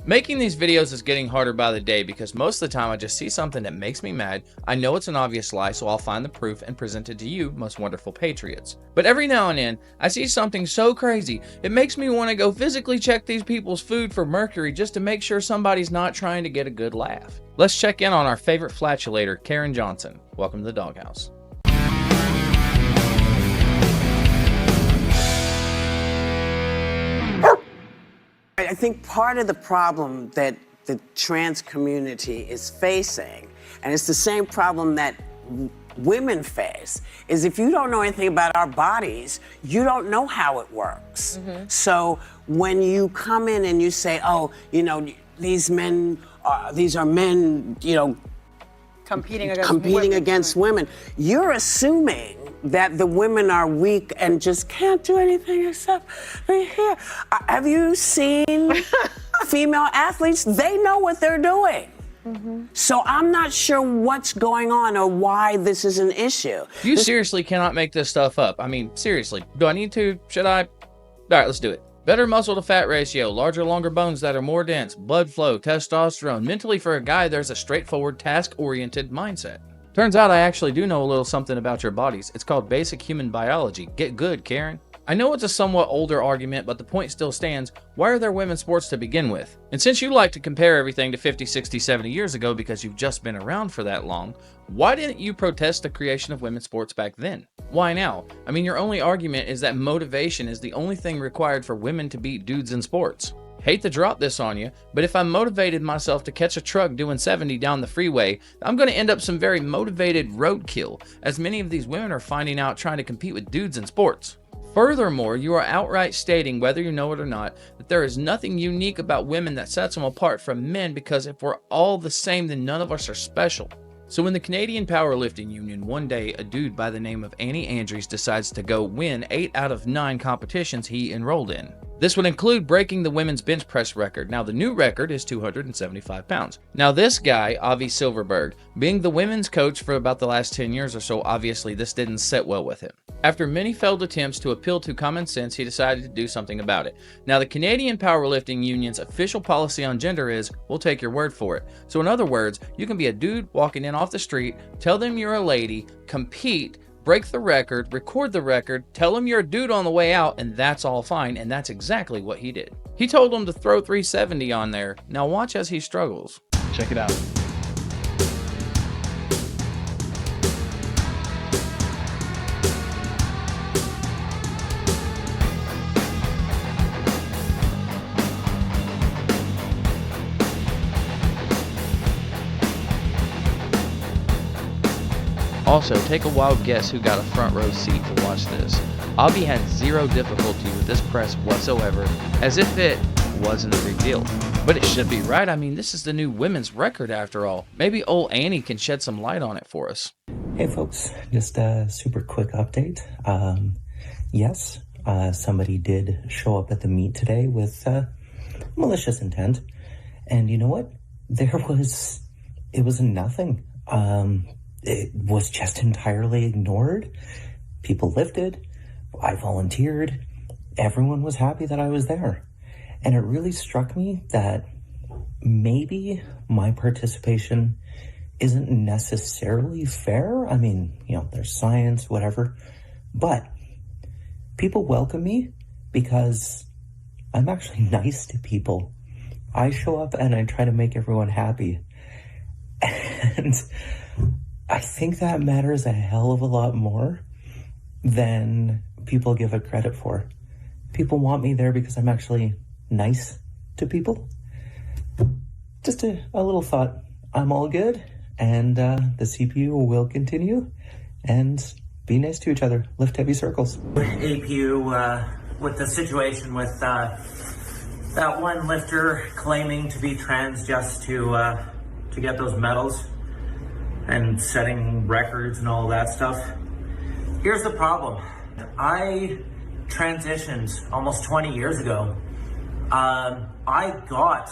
Making these videos is getting harder by the day because most of the time I just see something that makes me mad. I know it's an obvious lie, so I'll find the proof and present it to you, most wonderful patriots. But every now and then, I see something so crazy, it makes me want to go physically check these people's food for mercury just to make sure somebody's not trying to get a good laugh. Let's check in on our favorite flatulator, Caryn Johnson. Welcome to the Doghouse. I think part of the problem that the trans community is facing, and it's the same problem that women face, is if you don't know anything about our bodies, you don't know how it works. So when you come in and you say, oh, you know, these are men, you know, competing against women, you're assuming that the women are weak and just can't do anything except be here. Have you seen female athletes? They know what they're doing. So I'm not sure what's going on or why this is an issue. You seriously cannot make this stuff up. I mean, seriously, do I need to? Should I? All right, let's do it. Better muscle to fat ratio, larger, longer bones that are more dense, blood flow, testosterone. Mentally, for a guy, there's a straightforward, task-oriented mindset. Turns out I actually do know a little something about your bodies. It's called basic human biology. Get good, Caryn. I know it's a somewhat older argument, but the point still stands. Why are there women's sports to begin with? And since you like to compare everything to 50, 60, 70 years ago because you've just been around for that long, why didn't you protest the creation of women's sports back then? Why now? I mean, your only argument is that motivation is the only thing required for women to beat dudes in sports. Hate to drop this on you, but if I motivated myself to catch a truck doing 70 down the freeway, I'm going to end up some very motivated roadkill, as many of these women are finding out trying to compete with dudes in sports. Furthermore, you are outright stating, whether you know it or not, that there is nothing unique about women that sets them apart from men, because if we're all the same, then none of us are special. So when the Canadian Powerlifting Union, one day a dude by the name of Annie Andrews decides to go win 8 out of 9 competitions he enrolled in. This would include breaking the women's bench press record. Now the new record is 275 pounds. Now this guy, Avi Silverberg, being the women's coach for about the last 10 years or so, obviously this didn't sit well with him. After many failed attempts to appeal to common sense, he decided to do something about it. Now the Canadian Powerlifting Union's official policy on gender is, we'll take your word for it. So in other words, you can be a dude walking in off the street, tell them you're a lady, compete, break the record, record the record, tell him you're a dude on the way out, and that's all fine, and that's exactly what he did. He told him to throw 370 on there. Now watch as he struggles. Check it out. Also, take a wild guess who got a front row seat to watch this. Avi had zero difficulty with this press whatsoever, as if it wasn't a big deal. But it should be, right? I mean, this is the new women's record after all. Maybe old Annie can shed some light on it for us. Hey folks, just a super quick update. Yes, somebody did show up at the meet today with malicious intent. And you know what? It was nothing. It was just entirely ignored. People lifted. I volunteered. Everyone was happy that I was there. And it really struck me that maybe my participation isn't necessarily fair. I mean, you know, there's science, whatever. But people welcome me because I'm actually nice to people. I show up and I try to make everyone happy. And I think that matters a hell of a lot more than people give it credit for. People want me there because I'm actually nice to people. Just a little thought. I'm all good, and the CPU will continue, and be nice to each other. Lift heavy circles. APU, with the situation with that one lifter claiming to be trans just to get those medals and setting records and all that stuff. Here's the problem. I transitioned almost 20 years ago. I got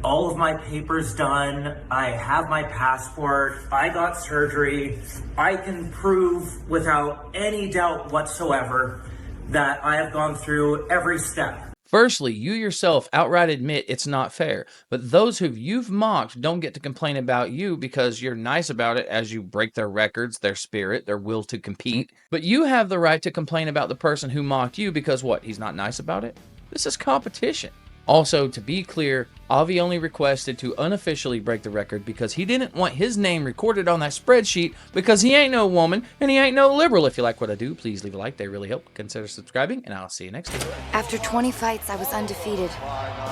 all of my papers done. I have my passport. I got surgery. I can prove without any doubt whatsoever that I have gone through every step. Firstly, you yourself outright admit it's not fair, but those who you've mocked don't get to complain about you because you're nice about it as you break their records, their spirit, their will to compete. But you have the right to complain about the person who mocked you because what? He's not nice about it? This is competition. Also, to be clear, Avi only requested to unofficially break the record because he didn't want his name recorded on that spreadsheet because he ain't no woman and he ain't no liberal. If you like what I do, please leave a like. They really help. Consider subscribing, and I'll see you next time. After 20 fights, I was undefeated.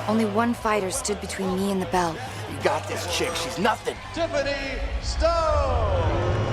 Only one fighter stood between me and the belt. You got this chick. She's nothing. Tiffany Stone.